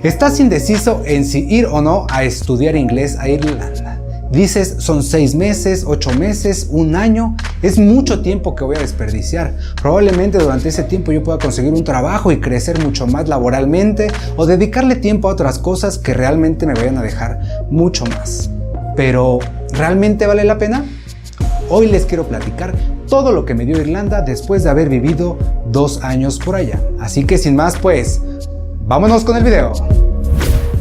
Estás indeciso en si ir o no a estudiar inglés a Irlanda. Dices, son 6 meses, 8 meses, 1 año, es mucho tiempo que voy a desperdiciar. Probablemente durante ese tiempo yo pueda conseguir un trabajo y crecer mucho más laboralmente o dedicarle tiempo a otras cosas que realmente me vayan a dejar mucho más. Pero, ¿realmente vale la pena? Hoy les quiero platicar todo lo que me dio Irlanda después de haber vivido 2 años por allá. Así que sin más, pues, vámonos con el video.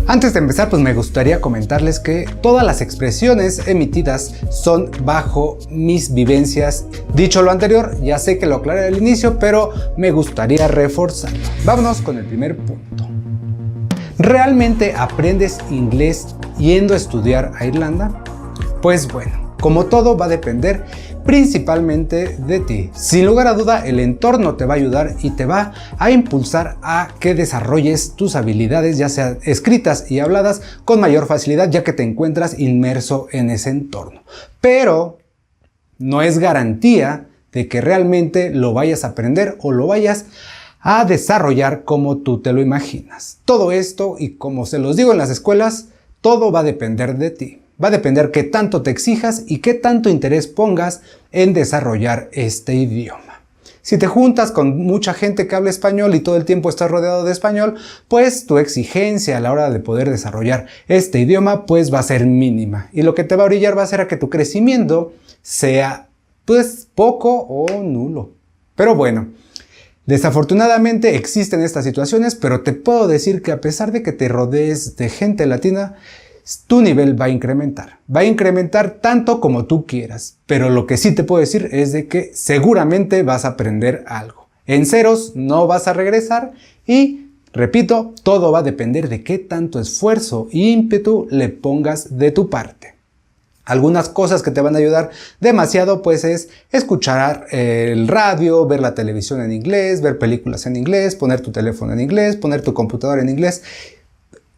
Antes de empezar, pues me gustaría comentarles que todas las expresiones emitidas son bajo mis vivencias. Dicho lo anterior, ya sé que lo aclaré al inicio, pero me gustaría reforzarlo. Vámonos con el primer punto. ¿Realmente aprendes inglés yendo a estudiar a Irlanda? Pues bueno, como todo va a depender principalmente de ti. Sin lugar a duda, el entorno te va a ayudar y te va a impulsar a que desarrolles tus habilidades, ya sea escritas y habladas, con mayor facilidad, ya que te encuentras inmerso en ese entorno. Pero no es garantía de que realmente lo vayas a aprender o lo vayas a desarrollar como tú te lo imaginas. Todo esto, y como se los digo en las escuelas, todo va a depender de ti. Va a depender qué tanto te exijas y qué tanto interés pongas en desarrollar este idioma. Si te juntas con mucha gente que habla español y todo el tiempo estás rodeado de español, pues tu exigencia a la hora de poder desarrollar este idioma pues va a ser mínima. Y lo que te va a orillar va a ser a que tu crecimiento sea pues poco o nulo. Pero bueno, desafortunadamente existen estas situaciones, pero te puedo decir que a pesar de que te rodees de gente latina, tu nivel va a incrementar. Va a incrementar tanto como tú quieras. Pero lo que sí te puedo decir es de que seguramente vas a aprender algo. En ceros no vas a regresar y, repito, todo va a depender de qué tanto esfuerzo e ímpetu le pongas de tu parte. Algunas cosas que te van a ayudar demasiado pues es escuchar el radio, ver la televisión en inglés, ver películas en inglés, poner tu teléfono en inglés, poner tu computadora en inglés.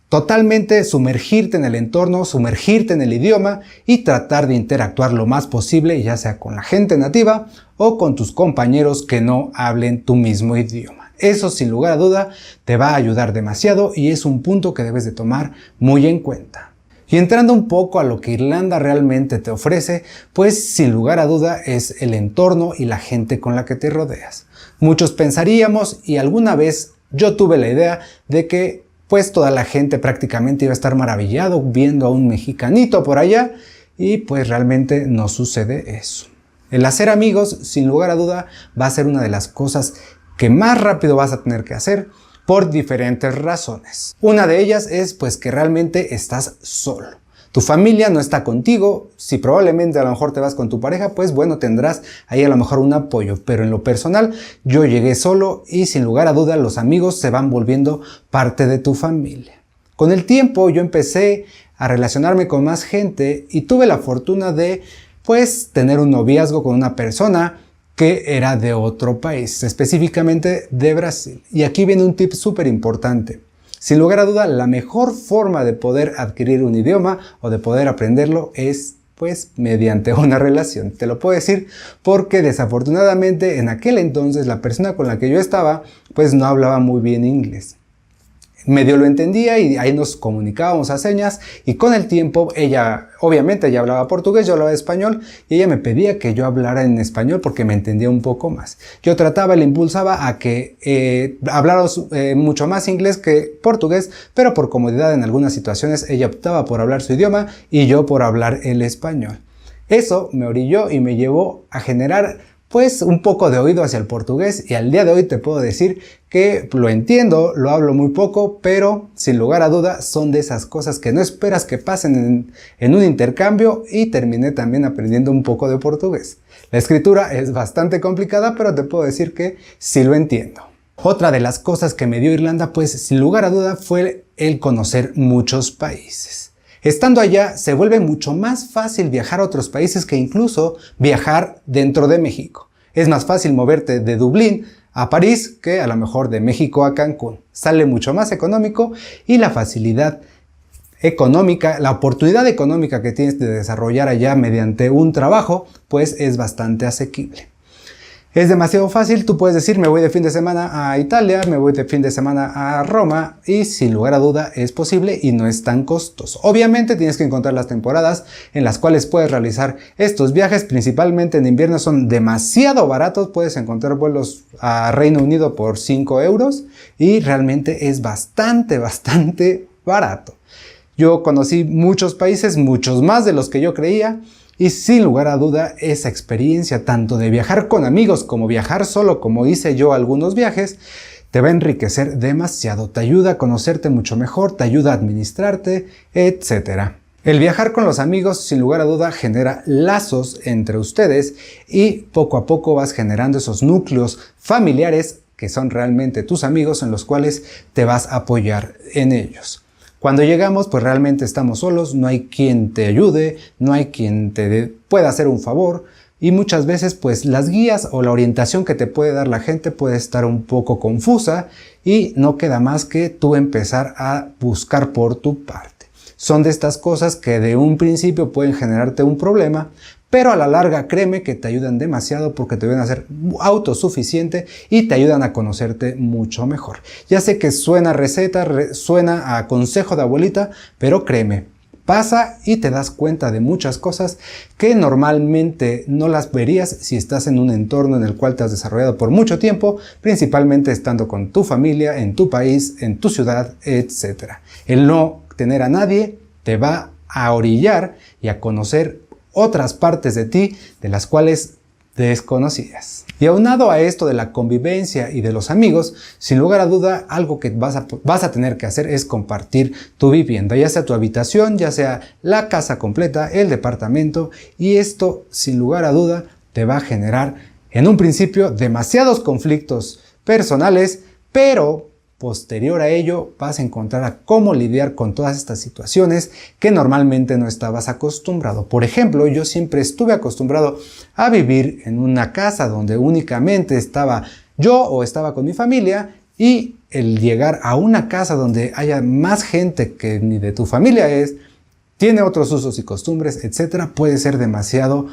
Totalmente sumergirte en el entorno, sumergirte en el idioma y tratar de interactuar lo más posible, ya sea con la gente nativa o con tus compañeros que no hablen tu mismo idioma. Eso sin lugar a duda te va a ayudar demasiado y es un punto que debes de tomar muy en cuenta. Y entrando un poco a lo que Irlanda realmente te ofrece, pues sin lugar a duda es el entorno y la gente con la que te rodeas. Muchos pensaríamos, y alguna vez yo tuve la idea de que pues toda la gente prácticamente iba a estar maravillado viendo a un mexicanito por allá y pues realmente no sucede eso. El hacer amigos, sin lugar a duda, va a ser una de las cosas que más rápido vas a tener que hacer por diferentes razones. Una de ellas es pues que realmente estás solo. Tu familia no está contigo, si probablemente a lo mejor te vas con tu pareja, pues bueno, tendrás ahí a lo mejor un apoyo, pero en lo personal yo llegué solo y sin lugar a duda los amigos se van volviendo parte de tu familia. Con el tiempo yo empecé a relacionarme con más gente y tuve la fortuna de pues tener un noviazgo con una persona que era de otro país, específicamente de Brasil. Y aquí viene un tip súper importante. Sin lugar a duda, la mejor forma de poder adquirir un idioma o de poder aprenderlo es pues mediante una relación. Te lo puedo decir porque desafortunadamente en aquel entonces la persona con la que yo estaba pues no hablaba muy bien inglés. Medio lo entendía y ahí nos comunicábamos a señas y con el tiempo ella, obviamente ella hablaba portugués, yo hablaba español y ella me pedía que yo hablara en español porque me entendía un poco más. Yo trataba, le impulsaba a que hablara mucho más inglés que portugués, pero por comodidad en algunas situaciones ella optaba por hablar su idioma y yo por hablar el español. Eso me orilló y me llevó a generar pues un poco de oído hacia el portugués y al día de hoy te puedo decir que lo entiendo, lo hablo muy poco, pero sin lugar a duda son de esas cosas que no esperas que pasen en un intercambio y terminé también aprendiendo un poco de portugués. La escritura es bastante complicada, pero te puedo decir que sí lo entiendo. Otra de las cosas que me dio Irlanda, pues sin lugar a duda fue el conocer muchos países. Estando allá se vuelve mucho más fácil viajar a otros países que incluso viajar dentro de México. Es más fácil moverte de Dublín a París que a lo mejor de México a Cancún. Sale mucho más económico y la facilidad económica, la oportunidad económica que tienes de desarrollar allá mediante un trabajo, pues es bastante asequible. Es demasiado fácil, tú puedes decir me voy de fin de semana a Italia, me voy de fin de semana a Roma y sin lugar a duda es posible y no es tan costoso. Obviamente tienes que encontrar las temporadas en las cuales puedes realizar estos viajes, principalmente en invierno son demasiado baratos, puedes encontrar vuelos a Reino Unido por 5 euros y realmente es bastante barato. Yo conocí muchos países, muchos más de los que yo creía. Y sin lugar a duda, esa experiencia tanto de viajar con amigos como viajar solo, como hice yo algunos viajes, te va a enriquecer demasiado, te ayuda a conocerte mucho mejor, te ayuda a administrarte, etc. El viajar con los amigos, sin lugar a duda, genera lazos entre ustedes y poco a poco vas generando esos núcleos familiares que son realmente tus amigos en los cuales te vas a apoyar en ellos. Cuando llegamos, pues realmente estamos solos, no hay quien te ayude, no hay quien te pueda hacer un favor y muchas veces pues las guías o la orientación que te puede dar la gente puede estar un poco confusa y no queda más que tú empezar a buscar por tu parte. Son de estas cosas que de un principio pueden generarte un problema, pero a la larga créeme que te ayudan demasiado porque te ayudan a ser autosuficiente y te ayudan a conocerte mucho mejor. Ya sé que suena a receta, suena a consejo de abuelita, pero créeme, pasa y te das cuenta de muchas cosas que normalmente no las verías si estás en un entorno en el cual te has desarrollado por mucho tiempo, principalmente estando con tu familia, en tu país, en tu ciudad, etc. El no tener a nadie te va a orillar y a conocer otras partes de ti de las cuales desconocías. Y aunado a esto de la convivencia y de los amigos, sin lugar a duda algo que vas a tener que hacer es compartir tu vivienda, ya sea tu habitación, ya sea la casa completa, el departamento, y esto sin lugar a duda te va a generar en un principio demasiados conflictos personales, pero posterior a ello vas a encontrar a cómo lidiar con todas estas situaciones que normalmente no estabas acostumbrado. Por ejemplo, yo siempre estuve acostumbrado a vivir en una casa donde únicamente estaba yo o estaba con mi familia y el llegar a una casa donde haya más gente que ni de tu familia es, tiene otros usos y costumbres, etcétera, puede ser demasiado,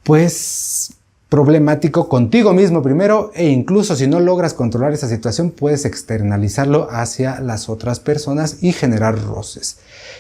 pues, problemático contigo mismo primero e incluso si no logras controlar esa situación puedes externalizarlo hacia las otras personas y generar roces.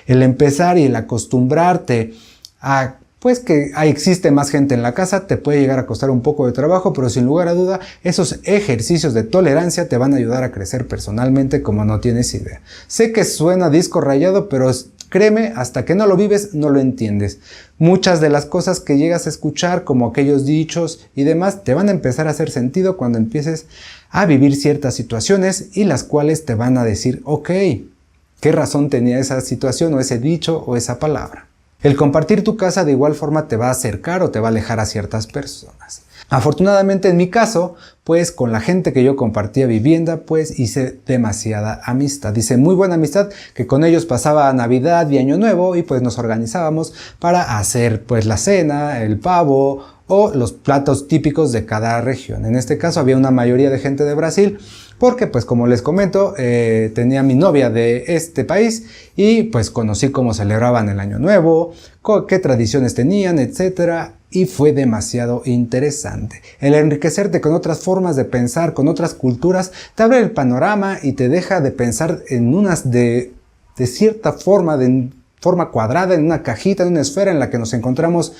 El empezar y el acostumbrarte a pues que existe más gente en la casa te puede llegar a costar un poco de trabajo, pero sin lugar a duda esos ejercicios de tolerancia te van a ayudar a crecer personalmente como no tienes idea. Sé que suena disco rayado, pero créeme, hasta que no lo vives, no lo entiendes. Muchas de las cosas que llegas a escuchar, como aquellos dichos y demás, te van a empezar a hacer sentido cuando empieces a vivir ciertas situaciones y las cuales te van a decir, ok, ¿qué razón tenía esa situación o ese dicho o esa palabra? El compartir tu casa de igual forma te va a acercar o te va a alejar a ciertas personas. Afortunadamente en mi caso, pues con la gente que yo compartía vivienda, pues hice demasiada amistad. Hice muy buena amistad que con ellos pasaba Navidad y Año Nuevo y pues nos organizábamos para hacer pues la cena, el pavo o los platos típicos de cada región. En este caso había una mayoría de gente de Brasil porque pues como les comento tenía mi novia de este país y pues conocí cómo celebraban el Año Nuevo, qué tradiciones tenían, etcétera. Y fue demasiado interesante. El enriquecerte con otras formas de pensar, con otras culturas, te abre el panorama y te deja de pensar en unas de cierta forma, de forma cuadrada, en una cajita, en una esfera en la que nos encontramos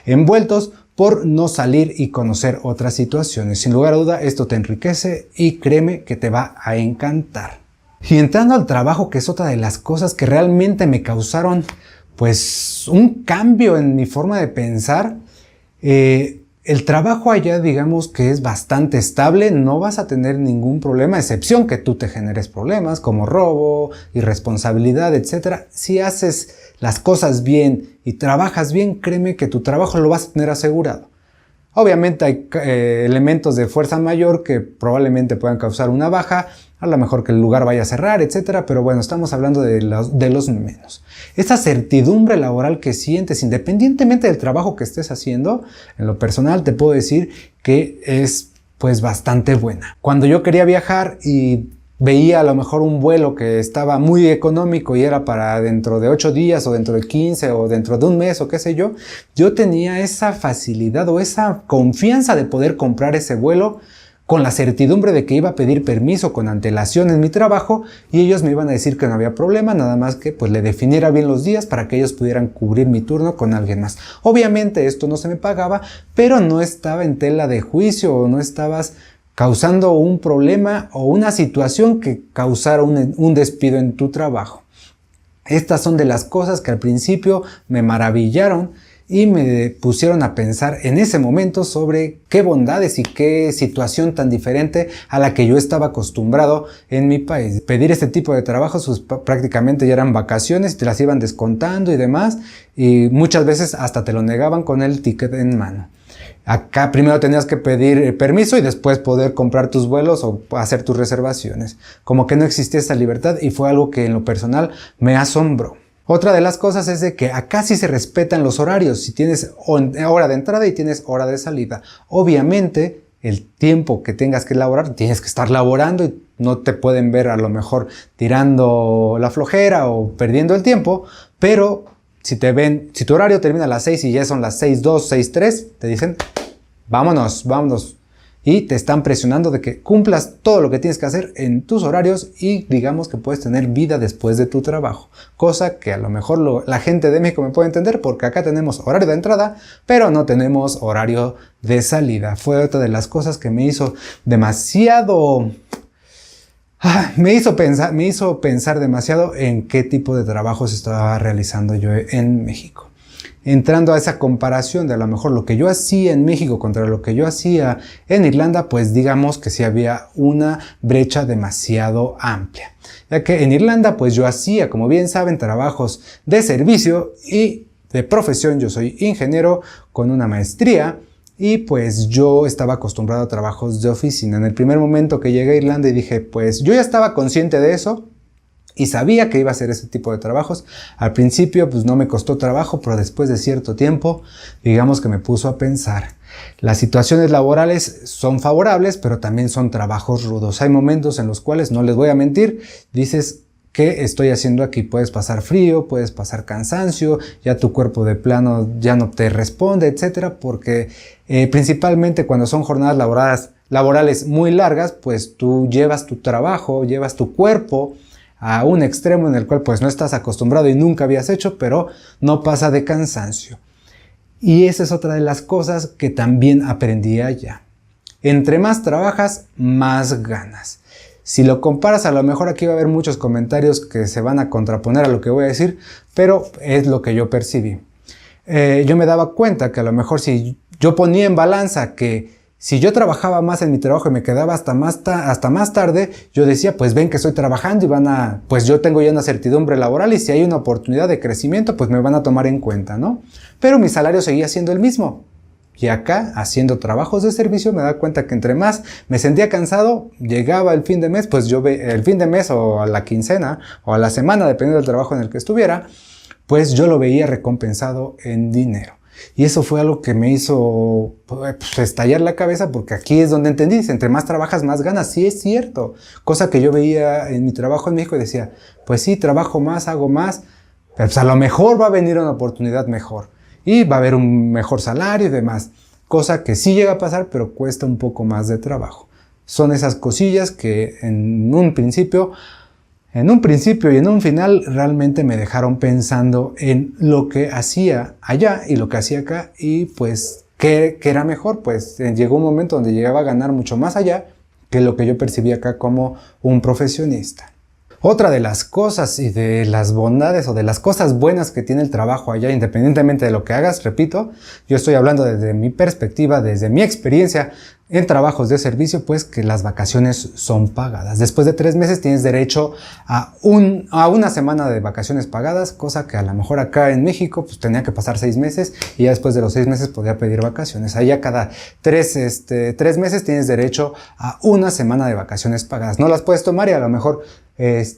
envueltos por no salir y conocer otras situaciones. Sin lugar a duda, esto te enriquece y créeme que te va a encantar. Y entrando al trabajo, que es otra de las cosas que realmente me causaron pues un cambio en mi forma de pensar. El trabajo allá digamos que es bastante estable, no vas a tener ningún problema, a excepción que tú te generes problemas como robo, irresponsabilidad, etc. Si haces las cosas bien y trabajas bien, créeme que tu trabajo lo vas a tener asegurado. Obviamente hay elementos de fuerza mayor que probablemente puedan causar una baja, a lo mejor que el lugar vaya a cerrar, etcétera, pero bueno, estamos hablando de los menos. Esa certidumbre laboral que sientes, independientemente del trabajo que estés haciendo, en lo personal te puedo decir que es pues bastante buena. Cuando yo quería viajar y veía a lo mejor un vuelo que estaba muy económico y era para dentro de 8 días o dentro de 15 o dentro de un mes o qué sé yo, yo tenía esa facilidad o esa confianza de poder comprar ese vuelo con la certidumbre de que iba a pedir permiso con antelación en mi trabajo y ellos me iban a decir que no había problema, nada más que pues le definiera bien los días para que ellos pudieran cubrir mi turno con alguien más. Obviamente esto no se me pagaba, pero no estaba en tela de juicio o no estabas causando un problema o una situación que causara un despido en tu trabajo. Estas son de las cosas que al principio me maravillaron y me pusieron a pensar en ese momento sobre qué bondades y qué situación tan diferente a la que yo estaba acostumbrado en mi país. Pedir este tipo de trabajos pues, prácticamente ya eran vacaciones, te las iban descontando y demás, y muchas veces hasta te lo negaban con el ticket en mano. Acá primero tenías que pedir permiso y después poder comprar tus vuelos o hacer tus reservaciones. Como que no existía esa libertad y fue algo que en lo personal me asombró. Otra de las cosas es de que acá sí se respetan los horarios. Si tienes hora de entrada y tienes hora de salida. Obviamente el tiempo que tengas que laborar, tienes que estar laborando y no te pueden ver a lo mejor tirando la flojera o perdiendo el tiempo, pero si te ven, si tu horario termina a las 6 y ya son las 6:02, 6:03, te dicen, vámonos, vámonos. Y te están presionando de que cumplas todo lo que tienes que hacer en tus horarios y digamos que puedes tener vida después de tu trabajo. Cosa que a lo mejor la gente de México me puede entender porque acá tenemos horario de entrada, pero no tenemos horario de salida. Fue otra de las cosas que me hizo demasiado... Me hizo pensar demasiado en qué tipo de trabajos estaba realizando yo en México. Entrando a esa comparación de a lo mejor lo que yo hacía en México contra lo que yo hacía en Irlanda, pues digamos que sí había una brecha demasiado amplia. Ya que en Irlanda pues yo hacía, como bien saben, trabajos de servicio y de profesión. Yo soy ingeniero con una maestría. Y pues yo estaba acostumbrado a trabajos de oficina. En el primer momento que llegué a Irlanda y dije, pues yo ya estaba consciente de eso y sabía que iba a hacer ese tipo de trabajos. Al principio pues no me costó trabajo, pero después de cierto tiempo, digamos que me puso a pensar. Las situaciones laborales son favorables, pero también son trabajos rudos. Hay momentos en los cuales, no les voy a mentir, dices, ¿qué estoy haciendo aquí? Puedes pasar frío, puedes pasar cansancio, ya tu cuerpo de plano ya no te responde, etcétera, porque principalmente cuando son jornadas laborales muy largas, pues tú llevas tu trabajo, llevas tu cuerpo a un extremo en el cual pues no estás acostumbrado y nunca habías hecho, pero no pasa de cansancio. Y esa es otra de las cosas que también aprendí allá. Entre más trabajas, más ganas. Si lo comparas, a lo mejor aquí va a haber muchos comentarios que se van a contraponer a lo que voy a decir, pero es lo que yo percibí. Yo me daba cuenta que a lo mejor si yo ponía en balanza que si yo trabajaba más en mi trabajo y me quedaba hasta más tarde, yo decía, pues ven que estoy trabajando y pues yo tengo ya una certidumbre laboral y si hay una oportunidad de crecimiento, pues me van a tomar en cuenta, ¿no? Pero mi salario seguía siendo el mismo. Y acá, haciendo trabajos de servicio, me da cuenta que entre más me sentía cansado, llegaba el fin de mes, pues el fin de mes o a la quincena o a la semana, dependiendo del trabajo en el que estuviera, pues yo lo veía recompensado en dinero. Y eso fue algo que me hizo pues, estallar la cabeza, porque aquí es donde entendí, entre más trabajas, más ganas. Sí, es cierto. Cosa que yo veía en mi trabajo en México y decía, pues sí, trabajo más, hago más, pero pues a lo mejor va a venir una oportunidad mejor. Y va a haber un mejor salario y demás. Cosa que sí llega a pasar, pero cuesta un poco más de trabajo. Son esas cosillas que en un principio y en un final realmente me dejaron pensando en lo que hacía allá y lo que hacía acá. Y pues, ¿qué era mejor? Pues llegó un momento donde llegaba a ganar mucho más allá que lo que yo percibía acá como un profesionista. Otra de las cosas y de las bondades o de las cosas buenas que tiene el trabajo allá, independientemente de lo que hagas, repito, yo estoy hablando desde mi perspectiva, desde mi experiencia en trabajos de servicio, pues que las vacaciones son pagadas. Después de 3 meses tienes derecho a una semana de vacaciones pagadas, cosa que a lo mejor acá en México pues tenía que pasar 6 meses y ya después de los 6 meses podía pedir vacaciones. Allá cada 3 meses tienes derecho a una semana de vacaciones pagadas. No las puedes tomar y a lo mejor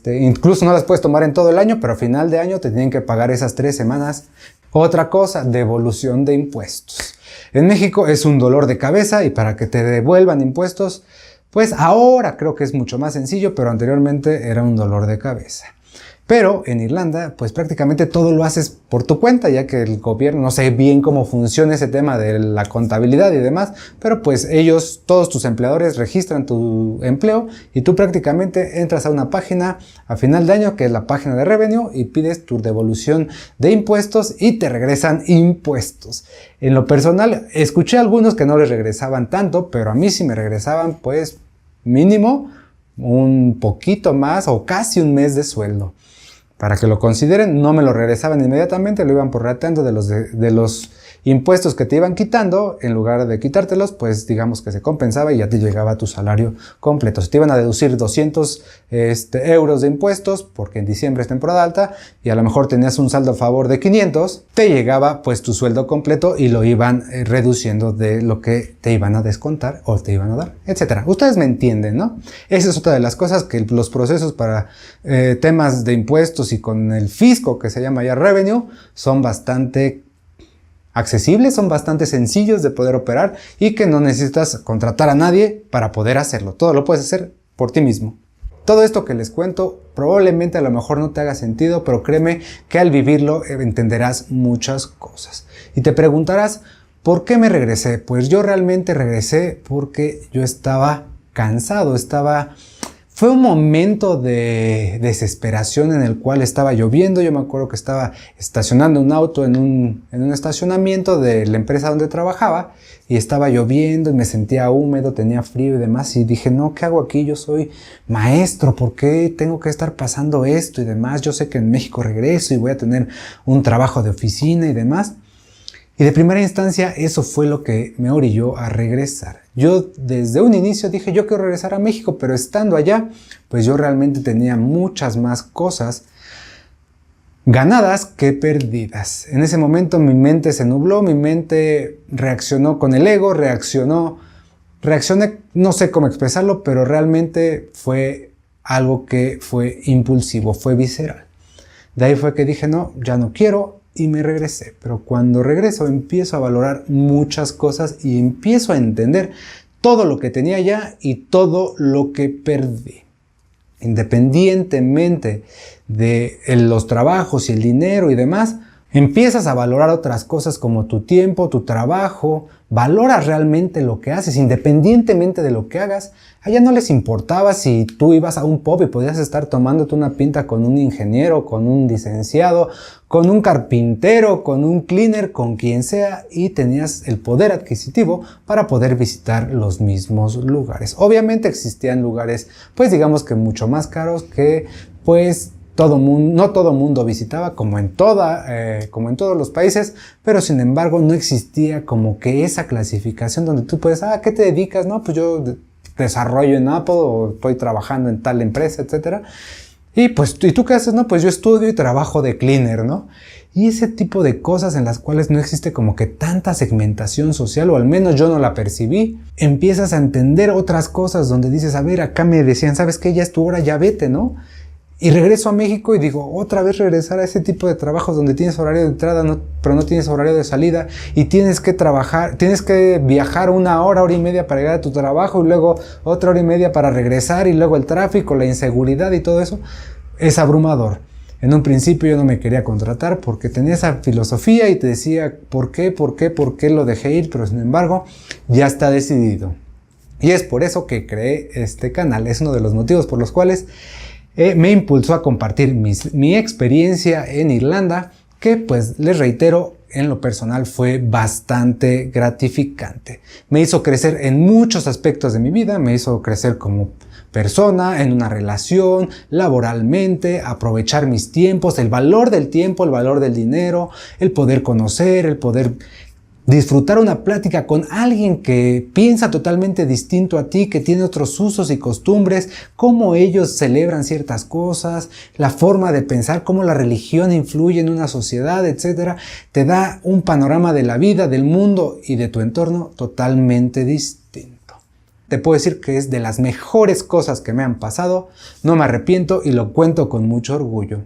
incluso no las puedes tomar en todo el año, pero a final de año te tienen que pagar esas 3 semanas. Otra cosa, devolución de impuestos. En México es un dolor de cabeza y para que te devuelvan impuestos, Pues ahora creo que es mucho más sencillo, pero anteriormente era un dolor de cabeza. Pero en Irlanda, pues prácticamente todo lo haces por tu cuenta, ya que el gobierno, no sé bien cómo funciona ese tema de la contabilidad y demás, pero pues ellos, todos tus empleadores registran tu empleo y tú prácticamente entras a una página a final de año, que es la página de Revenue, y pides tu devolución de impuestos y te regresan impuestos. En lo personal, escuché a algunos que no les regresaban tanto, pero a mí sí me regresaban pues mínimo un poquito más o casi un mes de sueldo. Para que lo consideren, no me lo regresaban inmediatamente, lo iban prorrateando de los impuestos que te iban quitando. En lugar de quitártelos, pues digamos que se compensaba y ya te llegaba tu salario completo. Si te iban a deducir 200 euros de impuestos, porque en diciembre es temporada alta, y a lo mejor tenías un saldo a favor de 500, te llegaba pues tu sueldo completo y lo iban reduciendo de lo que te iban a descontar o te iban a dar, etc. Ustedes me entienden, ¿no? Esa es otra de las cosas, que los procesos para temas de impuestos y con el fisco, que se llama ya Revenue, son bastante accesibles, son bastante sencillos de poder operar y que no necesitas contratar a nadie para poder hacerlo. Todo lo puedes hacer por ti mismo. Todo esto que les cuento probablemente a lo mejor no te haga sentido, pero créeme que al vivirlo entenderás muchas cosas. Y te preguntarás, ¿por qué me regresé? Pues yo realmente regresé porque yo estaba cansado, Fue un momento de desesperación en el cual estaba lloviendo. Yo me acuerdo que estaba estacionando un auto en un estacionamiento de la empresa donde trabajaba y estaba lloviendo y me sentía húmedo, tenía frío y demás, y dije, no, ¿qué hago aquí? Yo soy maestro, ¿por qué tengo que estar pasando esto y demás? Yo sé que en México regreso y voy a tener un trabajo de oficina y demás. Y de primera instancia eso fue lo que me orilló a regresar. Yo desde un inicio dije, yo quiero regresar a México, pero estando allá, pues yo realmente tenía muchas más cosas ganadas que perdidas. En ese momento mi mente se nubló, mi mente reaccionó con el ego, reaccioné, no sé cómo expresarlo, pero realmente fue algo que fue impulsivo, fue visceral. De ahí fue que dije, no, ya no quiero. Y me regresé, pero cuando regreso empiezo a valorar muchas cosas y empiezo a entender todo lo que tenía ya y todo lo que perdí. Independientemente de los trabajos y el dinero y demás, empiezas a valorar otras cosas como tu tiempo, tu trabajo, valoras realmente lo que haces, independientemente de lo que hagas. Allá no les importaba si tú ibas a un pub y podías estar tomándote una pinta con un ingeniero, con un licenciado, con un carpintero, con un cleaner, con quien sea, y tenías el poder adquisitivo para poder visitar los mismos lugares. Obviamente existían lugares, pues digamos que mucho más caros que pues no todo mundo visitaba, como en todos los países, pero sin embargo no existía como que esa clasificación donde tú puedes, ¿a qué te dedicas? No, pues yo desarrollo en Apple o estoy trabajando en tal empresa, etcétera. Y pues, ¿y tú qué haces? No, pues yo estudio y trabajo de cleaner, ¿no? Y ese tipo de cosas en las cuales no existe como que tanta segmentación social, o al menos yo no la percibí, empiezas a entender otras cosas donde dices, a ver, acá me decían, ¿sabes qué? Ya es tu hora, ya vete, ¿no? Y regreso a México y digo, otra vez regresar a ese tipo de trabajos donde tienes horario de entrada, pero no tienes horario de salida, y tienes que viajar 1 hora, hora y media para llegar a tu trabajo, y luego otra hora y media para regresar, y luego el tráfico, la inseguridad y todo eso, es abrumador. En un principio yo no me quería contratar porque tenía esa filosofía y te decía, ¿por qué lo dejé ir? Pero sin embargo, ya está decidido. Y es por eso que creé este canal, es uno de los motivos por los cuales me impulsó a compartir mi experiencia en Irlanda, que pues les reitero, en lo personal fue bastante gratificante. Me hizo crecer en muchos aspectos de mi vida, me hizo crecer como persona, en una relación, laboralmente, aprovechar mis tiempos, el valor del tiempo, el valor del dinero, el poder conocer, el poder disfrutar una plática con alguien que piensa totalmente distinto a ti, que tiene otros usos y costumbres, cómo ellos celebran ciertas cosas, la forma de pensar, cómo la religión influye en una sociedad, etc. Te da un panorama de la vida, del mundo y de tu entorno totalmente distinto. Te puedo decir que es de las mejores cosas que me han pasado, no me arrepiento y lo cuento con mucho orgullo.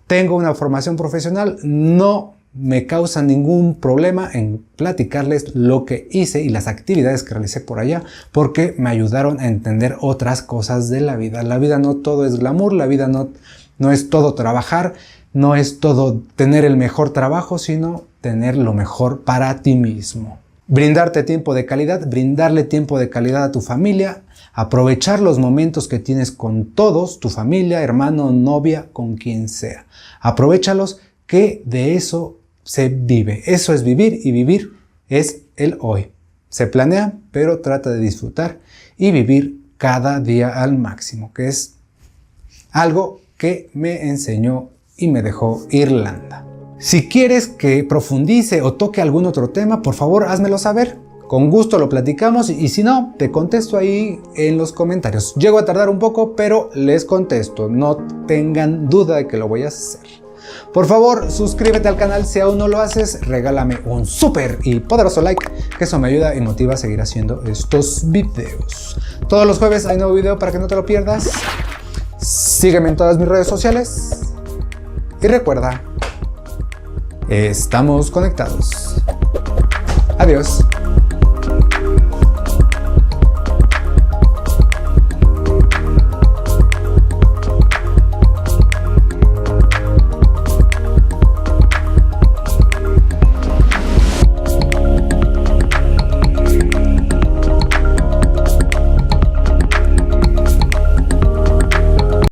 ¿Tengo una formación profesional? No me causa ningún problema en platicarles lo que hice y las actividades que realicé por allá, porque me ayudaron a entender otras cosas de la vida. La vida no todo es glamour, la vida no es todo trabajar, no es todo tener el mejor trabajo, sino tener lo mejor para ti mismo. Brindarte tiempo de calidad, brindarle tiempo de calidad a tu familia, aprovechar los momentos que tienes con todos, tu familia, hermano, novia, con quien sea. Aprovéchalos, que de eso se vive. Eso es vivir, y vivir es el hoy. Se planea, pero trata de disfrutar y vivir cada día al máximo, que es algo que me enseñó y me dejó Irlanda. Si quieres que profundice o toque algún otro tema, por favor házmelo saber. Con gusto lo platicamos, y si no, te contesto ahí en los comentarios. Llego a tardar un poco, pero les contesto. No tengan duda de que lo voy a hacer. Por favor, suscríbete al canal si aún no lo haces. Regálame un súper y poderoso like, que eso me ayuda y motiva a seguir haciendo estos videos. Todos los jueves hay nuevo video para que no te lo pierdas. Sígueme en todas mis redes sociales. Y recuerda, estamos conectados. Adiós.